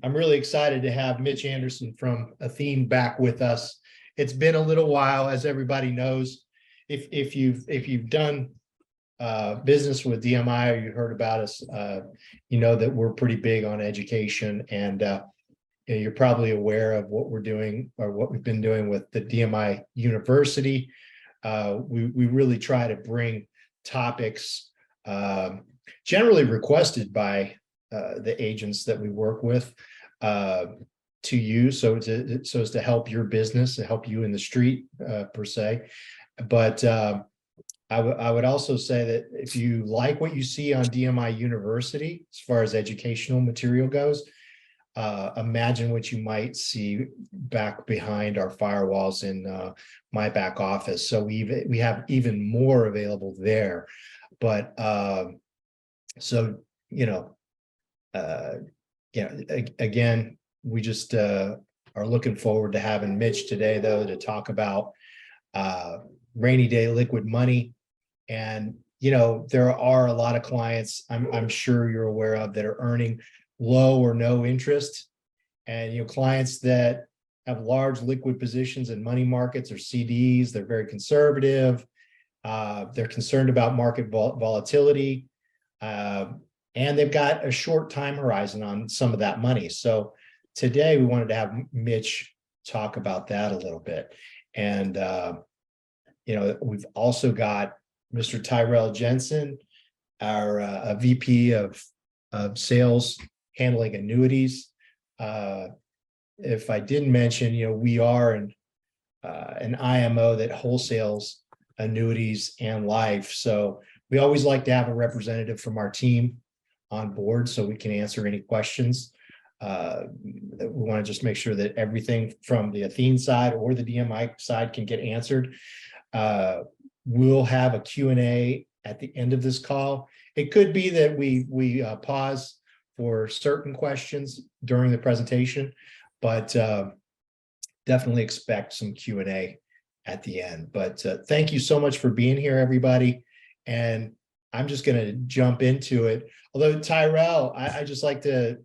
I'm really excited to have Mitch Anderson from Athene back with us. It's been a little while, as everybody knows. If you've done business with DMI or you heard about us, you know that we're pretty big on education, and you know, you're probably aware of what we're doing or what we've been doing with the DMI University. We really try to bring topics generally requested by the agents that we work with to you, so as to help your business, to help you in the street per se. But I would also say that if you like what you see on DMI University as far as educational material goes, imagine what you might see back behind our firewalls in my back office. So we have even more available there. But so you know, yeah, again, we just are looking forward to having Mitch today, though, to talk about rainy day liquid money. And you know, there are a lot of clients I'm sure you're aware of that are earning low or no interest, and you know, clients that have large liquid positions in money markets or CDs. They're very conservative. They're concerned about market volatility, and they've got a short time horizon on some of that money. So today we wanted to have Mitch talk about that a little bit. And you know, we've also got Mr. Tyrell Jensen, our VP of sales, handling annuities. If I didn't mention, you know, we are an IMO that wholesales annuities and life. So we always like to have a representative from our team on board so we can answer any questions. We want to just make sure that everything from the Athene side or the DMI side can get answered. We'll have a Q&A at the end of this call. It could be that we pause for certain questions during the presentation, but definitely expect some Q&A at the end. But thank you so much for being here, everybody. And I'm just going to jump into it. Although Tyrell, I just like to,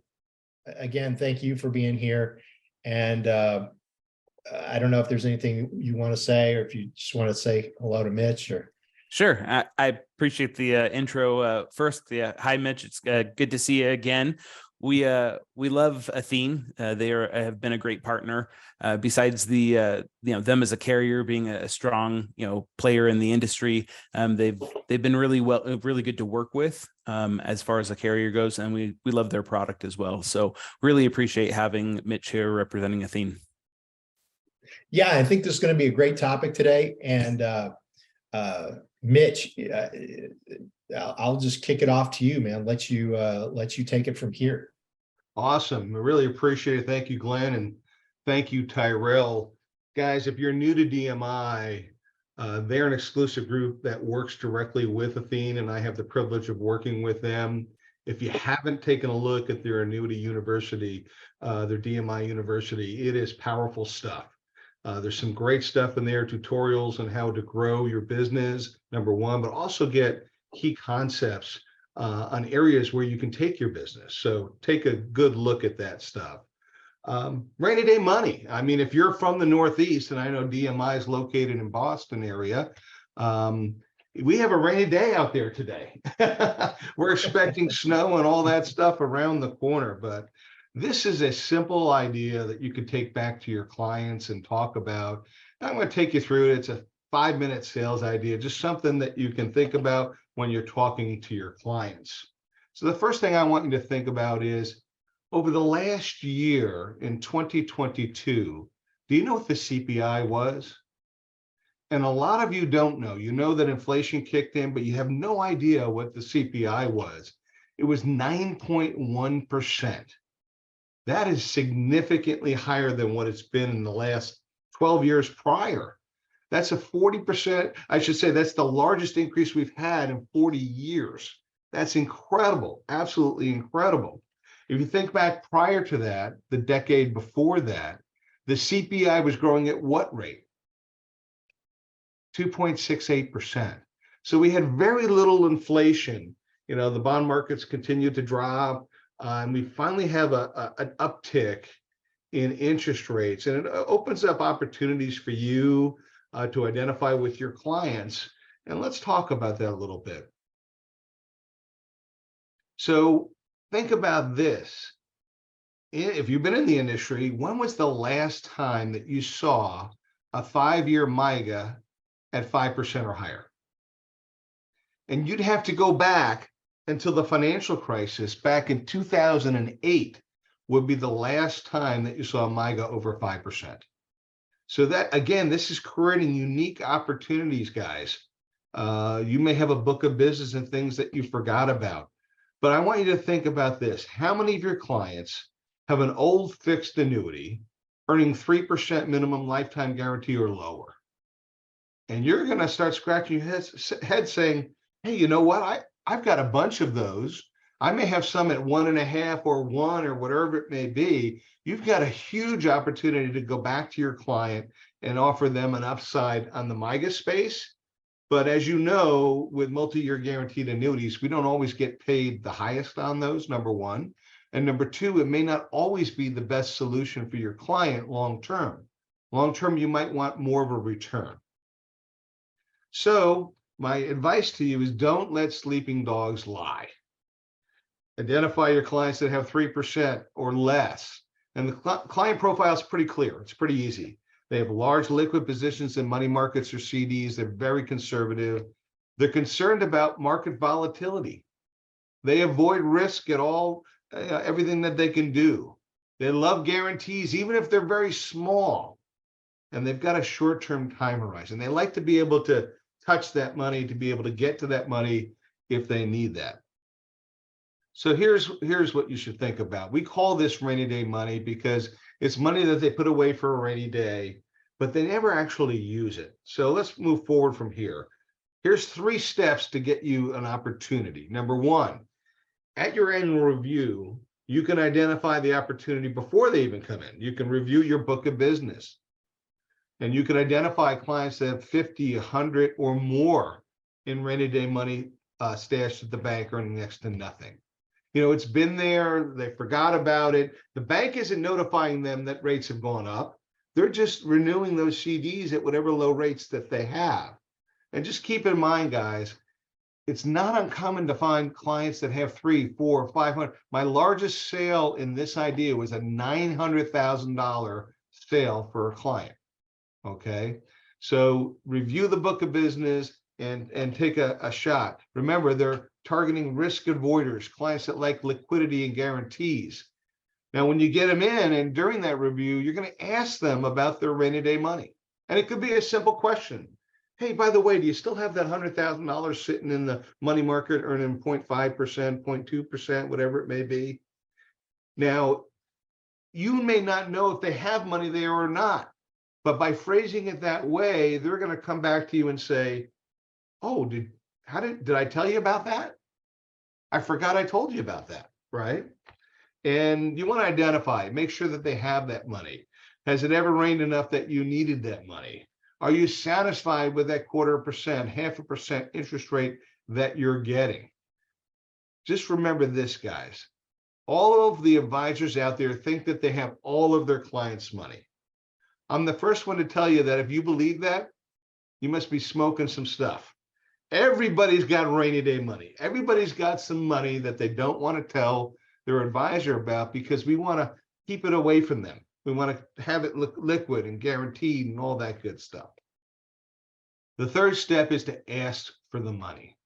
again, thank you for being here. And I don't know if there's anything you want to say, or if you just want to say hello to Mitch. Or Sure. I appreciate the intro. First, hi, Mitch. It's good to see you again. We love Athene. They have been a great partner. Besides the them as a carrier being a strong player in the industry, they've been really good to work with as far as the carrier goes, and we love their product as well. So really appreciate having Mitch here representing Athene. Yeah, I think this is going to be a great topic today, and Mitch, I'll just kick it off to you, man. Let you take it from here. Awesome. I really appreciate it. Thank you, Glenn, and thank you, Tyrell. Guys, if you're new to DMI, they're an exclusive group that works directly with Athene, and I have the privilege of working with them. If you haven't taken a look at their annuity university, their DMI university, it is powerful stuff. There's some great stuff in there, tutorials on how to grow your business, number one, but also get key concepts on areas where you can take your business. So take a good look at that stuff. Rainy day money. I mean, if you're from the Northeast, and I know DMI is located in Boston area, we have a rainy day out there today. We're expecting snow and all that stuff around the corner, but this is a simple idea that you can take back to your clients and talk about. I'm going to take you through it. It's a 5-minute sales idea, just something that you can think about when you're talking to your clients. So the first thing I want you to think about is, over the last year in 2022, do you know what the CPI was? And a lot of you don't know. You know that inflation kicked in, but you have no idea what the CPI was. It was 9.1%. That is significantly higher than what it's been in the last 12 years prior. That's a 40%, I should say, that's the largest increase we've had in 40 years. That's incredible, absolutely incredible. If you think back prior to that, the decade before that, the CPI was growing at what rate? 2.68%. So we had very little inflation. You know, the bond markets continued to drop. And we finally have an uptick in interest rates, and it opens up opportunities for you to identify with your clients. And let's talk about that a little bit. So think about this. If you've been in the industry, when was the last time that you saw a 5-year MYGA at 5% or higher? And you'd have to go back until the financial crisis back in 2008 would be the last time that you saw a MYGA over 5%. So that, again, this is creating unique opportunities, guys. You may have a book of business and things that you forgot about, but I want you to think about this. How many of your clients have an old fixed annuity earning 3% minimum lifetime guarantee or lower? And you're going to start scratching your head saying, hey, you know what? I've got a bunch of those. I may have some at 1.5 or 1 or whatever it may be. You've got a huge opportunity to go back to your client and offer them an upside on the MYGA space. But as you know, with multi-year guaranteed annuities, we don't always get paid the highest on those, number one. And number two, it may not always be the best solution for your client long-term. Long-term, you might want more of a return. So my advice to you is don't let sleeping dogs lie. Identify your clients that have 3% or less. And the client profile is pretty clear. It's pretty easy. They have large liquid positions in money markets or CDs. They're very conservative. They're concerned about market volatility. They avoid risk at all, everything that they can do. They love guarantees, even if they're very small. And they've got a short-term time horizon. They like to be able to touch that money, to be able to get to that money if they need that. So here's what you should think about. We call this rainy day money because it's money that they put away for a rainy day, but they never actually use it. So let's move forward from here. Here's 3 steps to get you an opportunity. Number 1, at your annual review, you can identify the opportunity before they even come in. You can review your book of business. And you can identify clients that have 50, 100 or more in rainy day money stashed at the bank earning next to nothing. You know, it's been there, they forgot about it. The bank isn't notifying them that rates have gone up. They're just renewing those CDs at whatever low rates that they have. And just keep in mind, guys, it's not uncommon to find clients that have 300, 400, 500. My largest sale in this idea was a $900,000 sale for a client. Okay, so review the book of business and take a shot. Remember, they're targeting risk avoiders, clients that like liquidity and guarantees. Now, when you get them in and during that review, you're going to ask them about their rainy day money. And it could be a simple question. Hey, by the way, do you still have that $100,000 sitting in the money market earning 0.5%, 0.2%, whatever it may be? Now, you may not know if they have money there or not. But by phrasing it that way, they're going to come back to you and say, oh, did I tell you about that? I forgot I told you about that, right? And you want to identify, make sure that they have that money. Has it ever rained enough that you needed that money? Are you satisfied with that 0.25%, 0.5% interest rate that you're getting? Just remember this, guys. All of the advisors out there think that they have all of their clients' money. I'm the first one to tell you that if you believe that, you must be smoking some stuff. Everybody's got rainy day money. Everybody's got some money that they don't want to tell their advisor about because we want to keep it away from them. We want to have it liquid and guaranteed and all that good stuff. The third step is to ask for the money.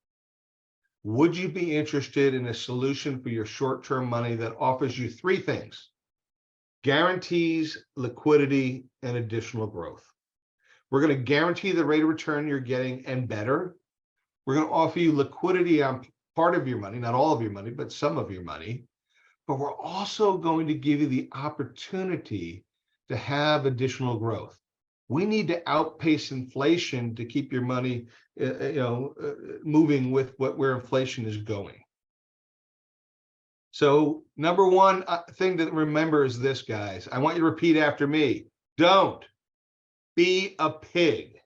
Would you be interested in a solution for your short-term money that offers you 3 things? Guarantees, liquidity, and additional growth. We're going to guarantee the rate of return you're getting and better. We're going to offer you liquidity on part of your money, not all of your money, but some of your money. But we're also going to give you the opportunity to have additional growth. We need to outpace inflation to keep your money, moving with where inflation is going. So number 1 thing to remember is this, guys. I want you to repeat after me. Don't be a pig.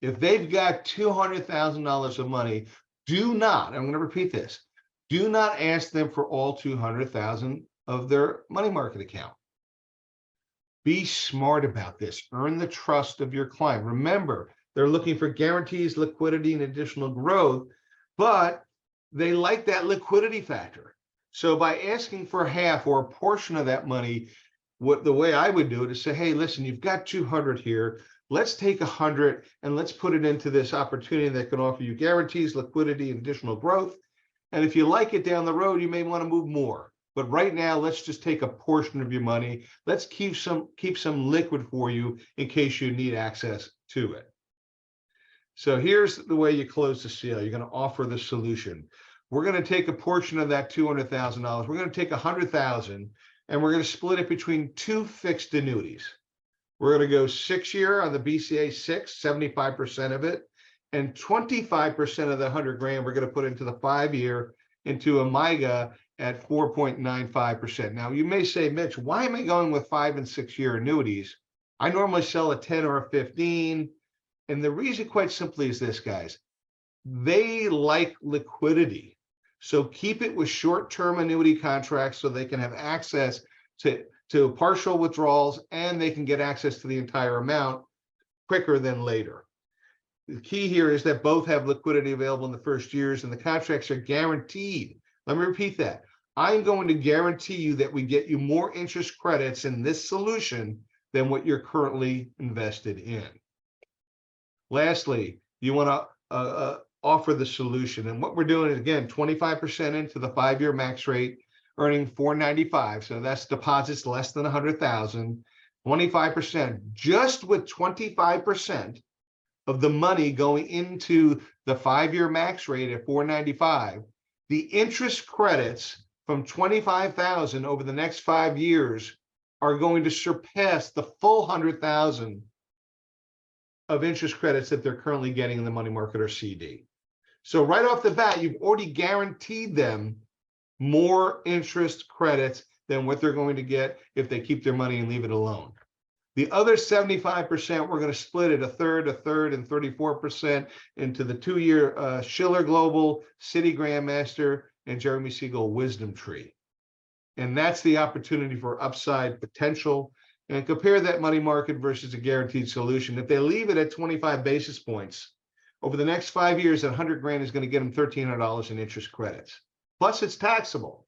If they've got $200,000 of money, do not, I'm going to repeat this, Do not ask them for all 200,000 of their money market account. Be smart about this. Earn the trust of your client. Remember, they're looking for guarantees, liquidity, and additional growth, but they like that liquidity factor. So by asking for half or a portion of that money, the way I would do it is say, hey, listen, you've got 200 here. Let's take 100 and let's put it into this opportunity that can offer you guarantees, liquidity, and additional growth. And if you like it down the road, you may want to move more. But right now, let's just take a portion of your money. Let's keep some liquid for you in case you need access to it. So here's the way you close the sale. You're going to offer the solution. We're going to take a portion of that $200,000. We're going to take 100,000 and we're going to split it between 2 fixed annuities. We're going to go 6-year on the BCA 6, 75% of it, and 25% of the 100 grand we're going to put into the 5-year into a MYGA at 4.95%. Now you may say, Mitch, why am I going with 5 and 6-year annuities? I normally sell a 10 or a 15. And the reason quite simply is this, guys, they like liquidity. So keep it with short-term annuity contracts so they can have access to partial withdrawals and they can get access to the entire amount quicker than later. The key here is that both have liquidity available in the first years and the contracts are guaranteed. Let me repeat that. I'm going to guarantee you that we get you more interest credits in this solution than what you're currently invested in. Lastly, you want to offer the solution. And what we're doing is, again, 25% into the 5-year max rate, earning 495. So that's deposits less than 100,000, 25%, just with 25% of the money going into the 5-year max rate at 495. The interest credits from 25,000 over the next 5 years are going to surpass the full 100,000 of interest credits that they're currently getting in the money market or CD. So right off the bat, you've already guaranteed them more interest credits than what they're going to get if they keep their money and leave it alone. The other 75%, we're going to split it a third, and 34% into the 2-year Schiller Global, Citi Grandmaster, and Jeremy Siegel Wisdom Tree. And that's the opportunity for upside potential. And compare that money market versus a guaranteed solution. If they leave it at 25 basis points, over the next 5 years, that 100 grand is going to get them $1,300 in interest credits. Plus, it's taxable.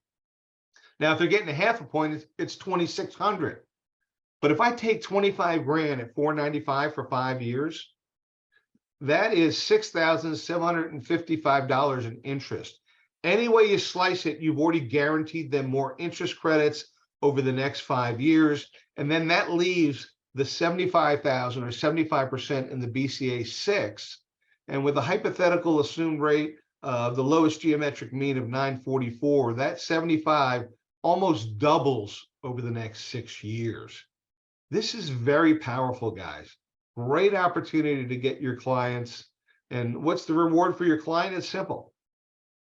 Now, if they're getting a half a point, it's 2,600. But if I take 25 grand at 495 for 5 years, that is $6,755 in interest. Any way you slice it, you've already guaranteed them more interest credits over the next 5 years. And then that leaves the 75,000 or 75% in the BCA 6. And with a hypothetical assumed rate of the lowest geometric mean of 944, that 75 almost doubles over the next 6 years. This is very powerful, guys. Great opportunity to get your clients. And what's the reward for your client? It's simple.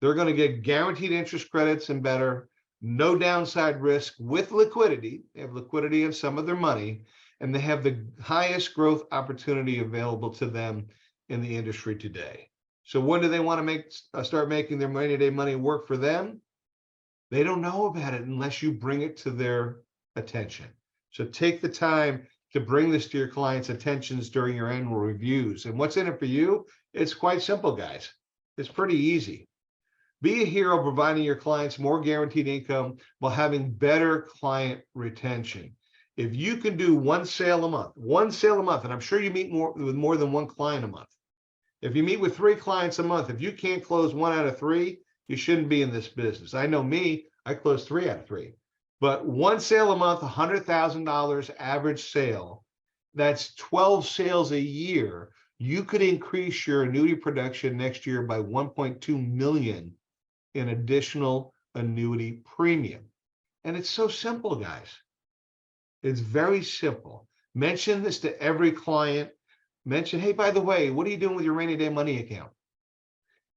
They're going to get guaranteed interest credits and better, no downside risk with liquidity. They have liquidity in some of their money, and they have the highest growth opportunity available to them in the industry today. So when do they want to start making their rainy day money work for them? They don't know about it unless you bring it to their attention. So take the time to bring this to your clients' attentions during your annual reviews. And what's in it for you? It's quite simple, guys. It's pretty easy. Be a hero, providing your clients more guaranteed income while having better client retention. If you can do one sale a month, and I'm sure you meet with more than one client a month. If you meet with 3 clients a month, if you can't close 1 out of 3, you shouldn't be in this business. I know me, I close 3 out of 3. But 1 sale a month, $100,000 average sale, that's 12 sales a year. You could increase your annuity production next year by 1.2 million in additional annuity premium. And it's so simple, guys. It's very simple. Mention this to every client. Mention, hey, by the way, what are you doing with your rainy day money account?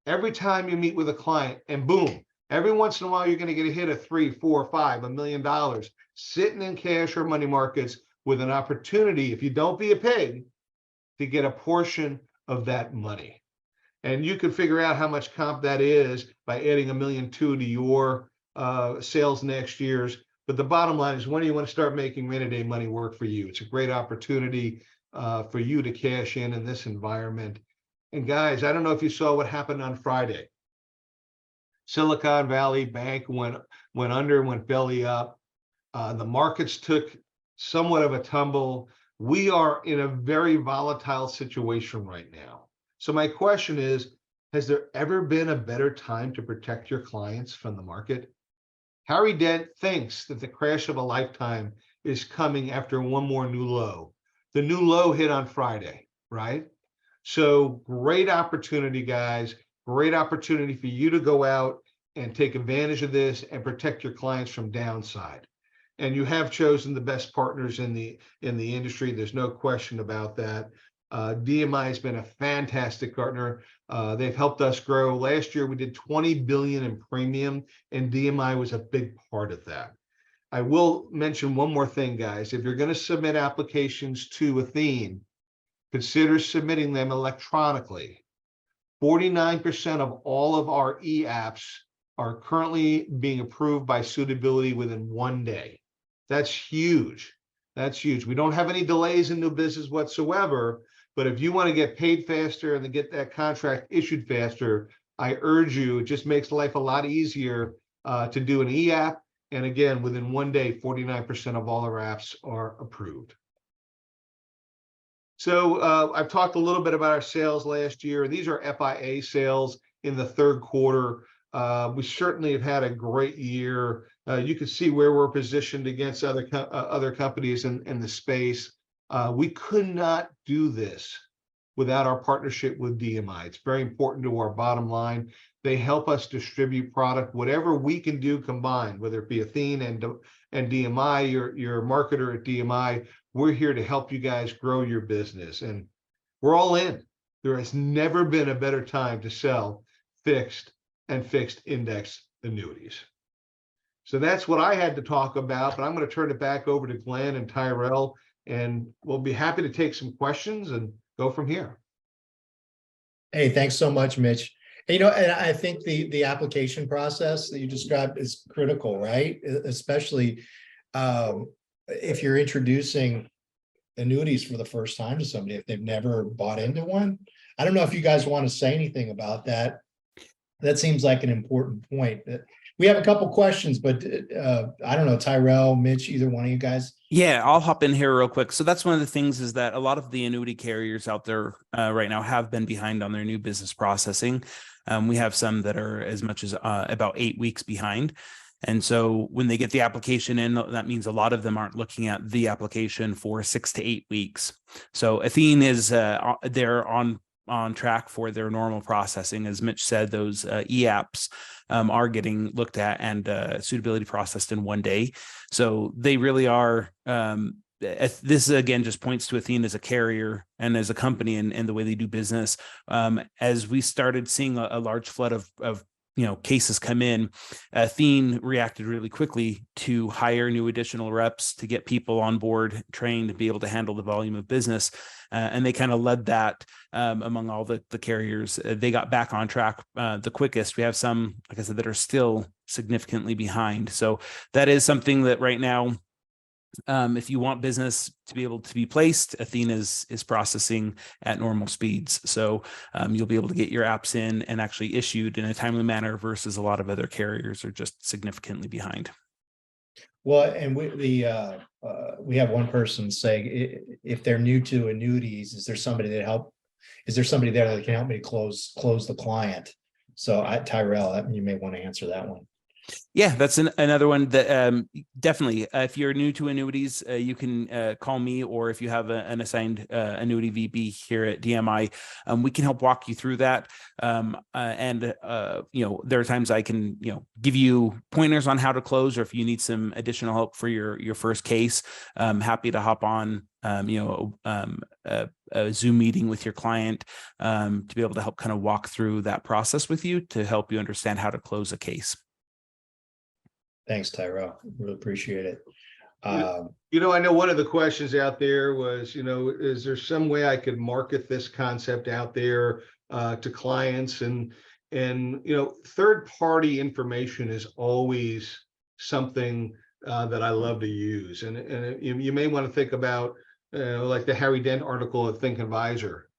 Every time you meet with a client, and boom, every once in a while, you're going to get a hit of $3, $4, $5, $1 million sitting in cash or money markets with an opportunity, if you don't be a pig, to get a portion of that money. And you can figure out how much comp that is by adding $1.2 million to your sales next year's. But the bottom line is, when do you want to start making rainy-day money work for you? It's a great opportunity for you to cash in this environment. And guys, I don't know if you saw what happened on Friday. Silicon Valley Bank went under, went belly up. The markets took somewhat of a tumble. We are in a very volatile situation right now. So my question is, has there ever been a better time to protect your clients from the market? Harry Dent thinks that the crash of a lifetime is coming after one more new low. The new low hit on Friday, right? So great opportunity, guys. Great opportunity for you to go out and take advantage of this and protect your clients from downside. And you have chosen the best partners in the industry. There's no question about that. DMI has been a fantastic partner. They've helped us grow. Last year, we did $20 billion in premium, and DMI was a big part of that. I will mention one more thing, guys. If you're going to submit applications to Athene, consider submitting them electronically. 49% of all of our e-apps are currently being approved by suitability within 1 day. That's huge. That's huge. We don't have any delays in new business whatsoever, but if you want to get paid faster and to get that contract issued faster, I urge you, it just makes life a lot easier to do an e-app. And again, within 1 day, 49% of all our apps are approved. So I've talked a little bit about our sales last year. These are FIA sales in the third quarter. We certainly have had a great year. You can see where we're positioned against other companies in the space. We could not do this without our partnership with DMI. It's very important to our bottom line. They help us distribute product, whatever we can do combined, whether it be Athene and DMI, your marketer at DMI. We're here to help you guys grow your business, and we're all in. There has never been a better time to sell fixed and fixed index annuities. So that's what I had to talk about, but I'm going to turn it back over to Glen and Tyrell, and we'll be happy to take some questions and go from here. Hey, thanks so much, Mitch. And I think the application process that you described is critical, right? Especially if you're introducing annuities for the first time to somebody, if they've never bought into one. I don't know if you guys want to say anything about that. That seems like an important point. We have a couple questions, but I don't know, Tyrell, Mitch, either one of you guys. Yeah, I'll hop in here real quick. So that's one of the things, is that a lot of the annuity carriers out there right now have been behind on their new business processing. We have some that are as much as about 8 weeks behind. And so when they get the application in, that means a lot of them aren't looking at the application for 6 to 8 weeks. So Athene is they're on track for their normal processing. As Mitch said, those e-apps are getting looked at and suitability processed in 1 day. So they really are. This again just points to Athene as a carrier and as a company and the way they do business. As we started seeing a large flood of cases come in, Athene reacted really quickly to hire new additional reps to get people on board, trained to be able to handle the volume of business. And they kind of led that among all the carriers. They got back on track the quickest. We have some, like I said, that are still significantly behind. So that is something that right now, if you want business to be able to be placed, Athene is processing at normal speeds. So you'll be able to get your apps in and actually issued in a timely manner versus a lot of other carriers are just significantly behind. Well, and we have one person saying, if they're new to annuities, is there somebody there that can help me close the client? So Tyrell, you may want to answer that one. Yeah, that's another one that definitely, if you're new to annuities, you can call me, or if you have an assigned annuity VB here at DMI, we can help walk you through that. And there are times I can, give you pointers on how to close, or if you need some additional help for your first case, I'm happy to hop on, a Zoom meeting with your client to be able to help kind of walk through that process with you to help you understand how to close a case. Thanks, Tyrell. Really appreciate it. I know one of the questions out there was, is there some way I could market this concept out there to clients, and third party information is always something that I love to use. And you may want to think about like the Harry Dent article at Think Advisor.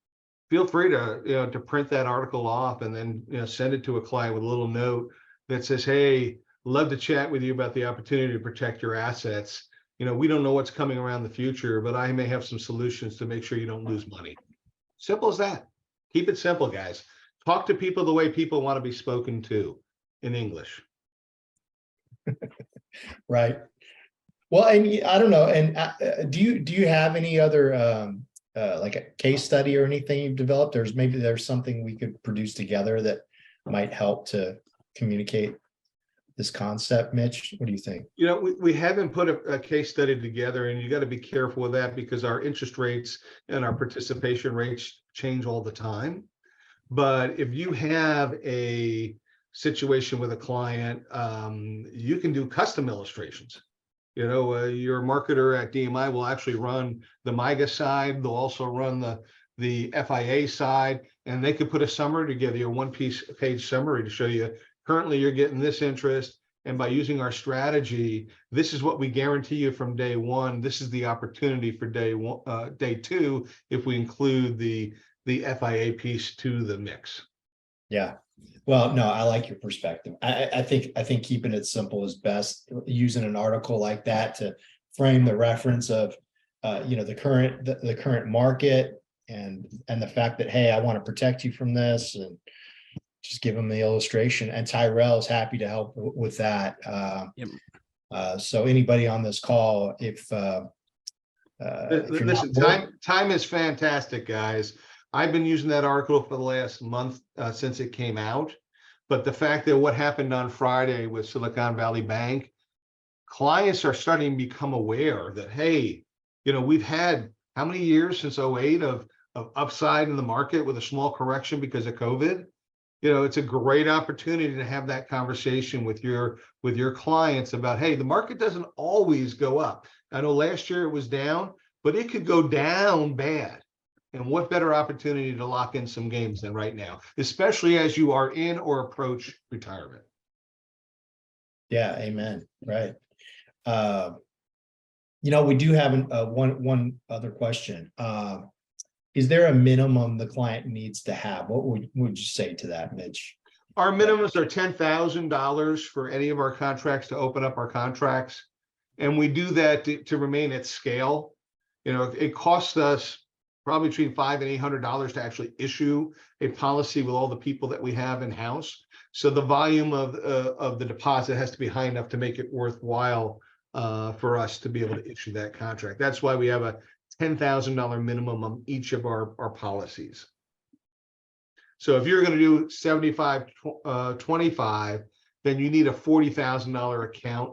Feel free to to print that article off and then send it to a client with a little note that says, hey, love to chat with you about the opportunity to protect your assets. We don't know what's coming around the future, but I may have some solutions to make sure you don't lose money. Simple as that. Keep it simple, guys. Talk to people the way people want to be spoken to in English. Right. Well, and I don't know. And do you have any other like a case study or anything you've developed? Or maybe there's something we could produce together that might help to communicate this concept, Mitch? What do you think? We haven't put a case study together, and you got to be careful with that because our interest rates and our participation rates change all the time. But if you have a situation with a client, you can do custom illustrations. Your marketer at DMI will actually run the MIGA side. They'll also run the FIA side, and they could put a summary together, a one-page summary to show you currently you're getting this interest. And by using our strategy, this is what we guarantee you from day one. This is the opportunity for day two, if we include the FIA piece to the mix. Yeah. Well, no, I like your perspective. I think keeping it simple is best. Using an article like that to frame the reference of the current market and the fact that, hey, I want to protect you from this, and just give them the illustration. And Tyrell is happy to help with that. So anybody on this call, if listen, time is fantastic, guys. I've been using that article for the last month since it came out. But the fact that what happened on Friday with Silicon Valley Bank, clients are starting to become aware that, hey, we've had how many years since 2008 of upside in the market with a small correction because of COVID. It's a great opportunity to have that conversation with your clients about, hey, the market doesn't always go up. I know last year it was down, but it could go down bad. And what better opportunity to lock in some games than right now, especially as you are in or approach retirement. Yeah, amen. Right. We do have one other question. Is there a minimum the client needs to have? What would you say to that, Mitch? Our minimums are $10,000 for any of our contracts to open up our contracts. And we do that to remain at scale. It costs us probably between $500 and $800 to actually issue a policy with all the people that we have in house. So the volume of the deposit has to be high enough to make it worthwhile for us to be able to issue that contract. That's why we have a $10,000 minimum on each of our policies. So if you're going to do 75-25, then you need a $40,000 account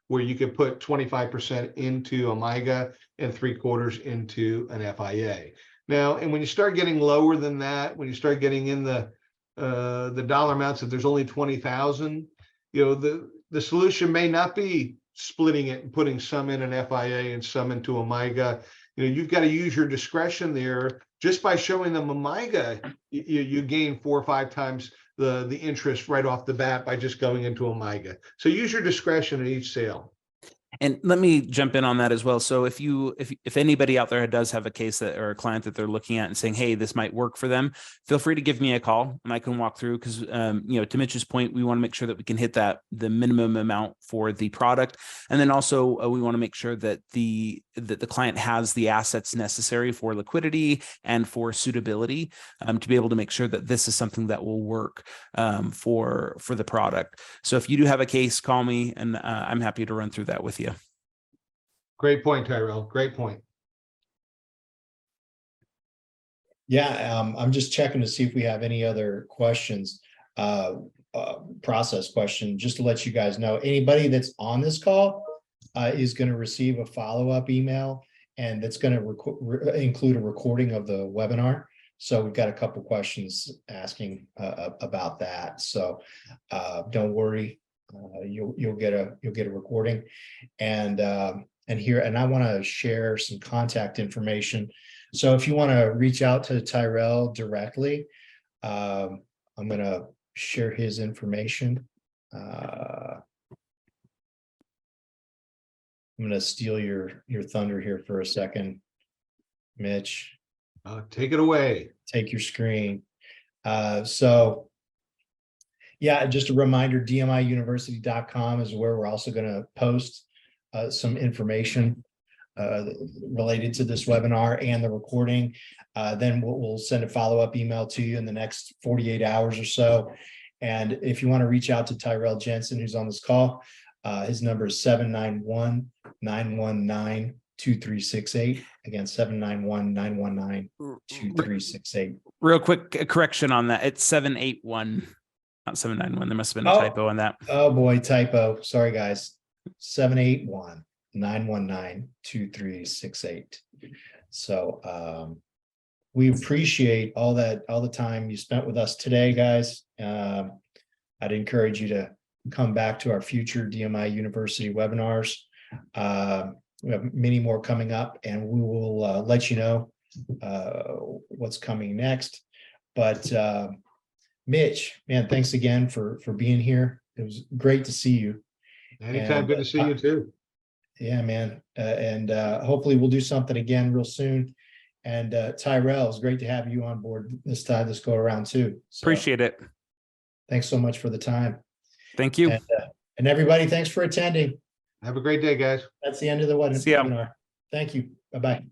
where you could put 25% into a MIGA and 3/4 into an FIA. Now, and when you start getting lower than that, when you start getting in the dollar amounts, if there's only 20,000, the solution may not be splitting it and putting some in an FIA and some into a MIGA. You've got to use your discretion there. Just by showing them a MIGA, you gain 4 or 5 times the interest right off the bat by just going into a MIGA. So use your discretion at each sale. And let me jump in on that as well. So if anybody out there does have a case or a client that they're looking at and saying, hey, this might work for them, feel free to give me a call and I can walk through, because to Mitch's point, we want to make sure that we can hit the minimum amount for the product. And then also we want to make sure that the client has the assets necessary for liquidity and for suitability, to be able to make sure that this is something that will work for the product. So if you do have a case, call me and I'm happy to run through that with you. Great point, Tyrell. Great point. Yeah, I'm just checking to see if we have any other questions, process question, just to let you guys know. Anybody that's on this call is going to receive a follow-up email, and that's going to include a recording of the webinar. So we've got a couple questions asking about that. So don't worry, you'll get a recording, and I want to share some contact information. So if you want to reach out to Tyrell directly, I'm gonna share his information. I'm gonna steal your thunder here for a second. Mitch, Take it away. take your screen. So yeah, just a reminder, dmiuniversity.com is where we're also gonna post some information related to this webinar and the recording. Then we'll send a follow-up email to you in the next 48 hours or so. And if you want to reach out to Tyrell Jensen, who's on this call, his number is 791-919-2368. Again, 791-919-2368. Real quick correction on that. It's 781, not 791. There must have been a typo on that. Oh boy, typo. Sorry, guys. 781-919-2368. So we appreciate all the time you spent with us today, guys. I'd encourage you to come back to our future DMI University webinars. We have many more coming up, and we will let you know what's coming next. But Mitch, man, thanks again for being here. It was great to see you. Anytime, good to see you too. Yeah, man. And hopefully we'll do something again real soon. And Tyrell, it's great to have you on board this go around too. So, Appreciate it. thanks so much for the time. Thank you. And everybody, thanks for attending. Have a great day, guys. That's the end of the webinar. See ya. Thank you. Bye-bye.